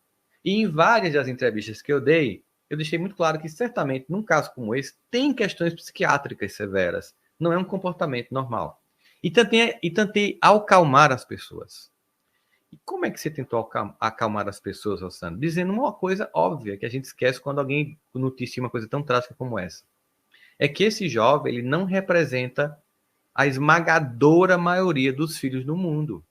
E em várias das entrevistas que eu dei, eu deixei muito claro que certamente num caso como esse tem questões psiquiátricas severas. Não é um comportamento normal. E tentei acalmar as pessoas. E como é que você tentou acalmar as pessoas, Rossano? Dizendo uma coisa óbvia que a gente esquece quando alguém noticia uma coisa tão trágica como essa. É que esse jovem ele não representa a esmagadora maioria dos filhos do mundo.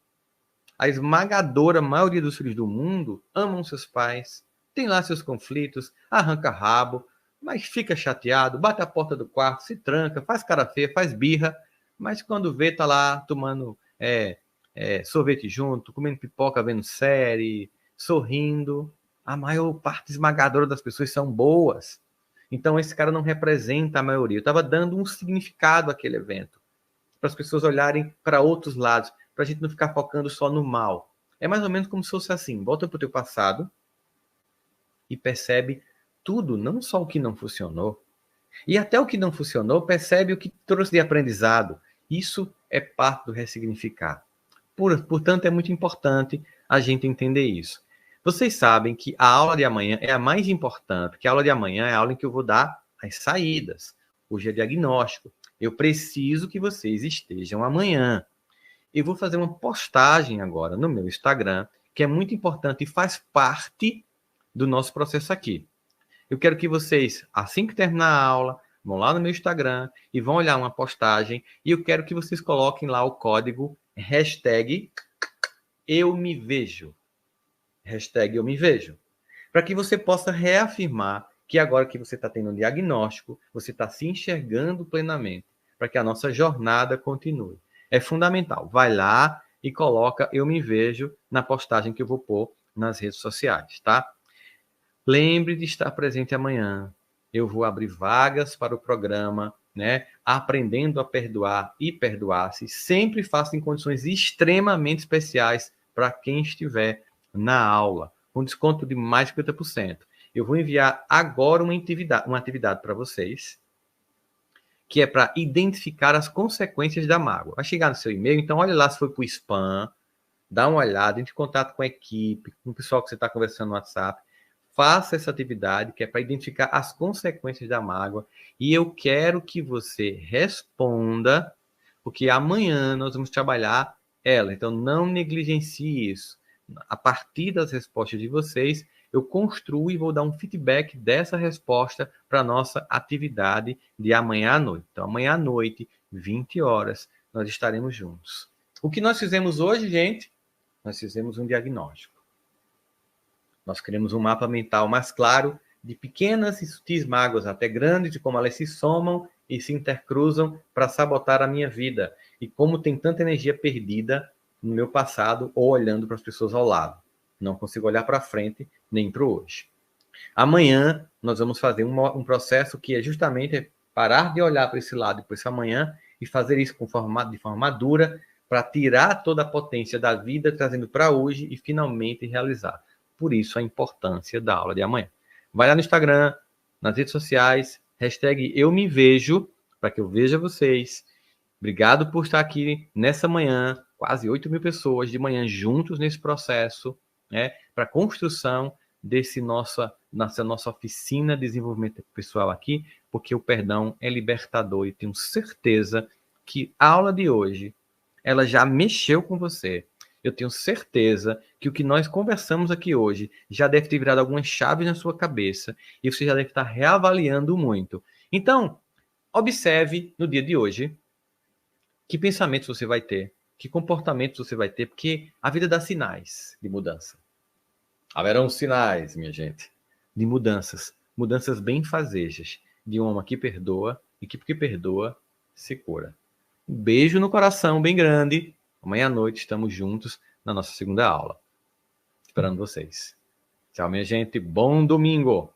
A esmagadora maioria dos filhos do mundo amam seus pais, tem lá seus conflitos, arranca rabo, mas fica chateado, bate a porta do quarto, se tranca, faz cara feia, faz birra, mas quando vê, tá lá tomando sorvete junto, comendo pipoca, vendo série, sorrindo. A maior parte esmagadora das pessoas são boas. Então, esse cara não representa a maioria. Eu estava dando um significado àquele evento, para as pessoas olharem para outros lados, para a gente não ficar focando só no mal. É mais ou menos como se fosse assim: volta para o teu passado e percebe tudo, não só o que não funcionou. E até o que não funcionou, percebe o que trouxe de aprendizado. Isso é parte do ressignificar. Portanto, é muito importante a gente entender isso. Vocês sabem que a aula de amanhã é a mais importante, que a aula de amanhã é a aula em que eu vou dar as saídas. Hoje é diagnóstico. Eu preciso que vocês estejam amanhã. Eu vou fazer uma postagem agora no meu Instagram, que é muito importante e faz parte do nosso processo aqui. Eu quero que vocês, assim que terminar a aula, vão lá no meu Instagram e vão olhar uma postagem e eu quero que vocês coloquem lá o código hashtag eu me vejo. Hashtag eu me vejo. Para que você possa reafirmar que agora que você está tendo um diagnóstico, você está se enxergando plenamente, para que a nossa jornada continue. É fundamental. Vai lá e coloca eu me vejo na postagem que eu vou pôr nas redes sociais, tá? Lembre de estar presente amanhã. Eu vou abrir vagas para o programa, né? Aprendendo a perdoar e perdoar-se. Sempre faço em condições extremamente especiais para quem estiver na aula. com desconto de mais de 50%. Eu vou enviar agora uma atividade para vocês, que é para identificar as consequências da mágoa. Vai chegar no seu e-mail, então olha lá se foi para o spam, dá uma olhada, entre em contato com a equipe, com o pessoal que você está conversando no WhatsApp. Faça essa atividade, que é para identificar as consequências da mágoa. E eu quero que você responda, porque amanhã nós vamos trabalhar ela. Então, não negligencie isso. A partir das respostas de vocês, eu construo e vou dar um feedback dessa resposta para a nossa atividade de amanhã à noite. Então, amanhã à noite, 20 horas, nós estaremos juntos. O que nós fizemos hoje, gente? Nós fizemos um diagnóstico. Nós criamos um mapa mental mais claro de pequenas e sutis mágoas, até grandes, de como elas se somam e se intercruzam para sabotar a minha vida. E como tem tanta energia perdida no meu passado ou olhando para as pessoas ao lado. Não consigo olhar para frente nem para o hoje. Amanhã nós vamos fazer um processo que é justamente parar de olhar para esse lado e para esse amanhã e fazer isso de forma madura, para tirar toda a potência da vida, trazendo para hoje e finalmente realizar. Por isso a importância da aula de amanhã. Vai lá no Instagram, nas redes sociais, hashtag eu me vejo, para que eu veja vocês. Obrigado por estar aqui nessa manhã, quase 8.000 pessoas de manhã juntos nesse processo, né, para a construção nossa oficina de desenvolvimento pessoal aqui, porque o perdão é libertador e tenho certeza que a aula de hoje ela já mexeu com você. Eu tenho certeza que o que nós conversamos aqui hoje já deve ter virado algumas chaves na sua cabeça e você já deve estar reavaliando muito. Então, observe no dia de hoje que pensamentos você vai ter, que comportamentos você vai ter, porque a vida dá sinais de mudança. Haverão sinais, minha gente, de mudanças benfazejas, de um homem que perdoa e que porque perdoa, se cura. Um beijo no coração bem grande. Amanhã à noite estamos juntos na nossa segunda aula. Esperando vocês. Tchau, minha gente. Bom domingo!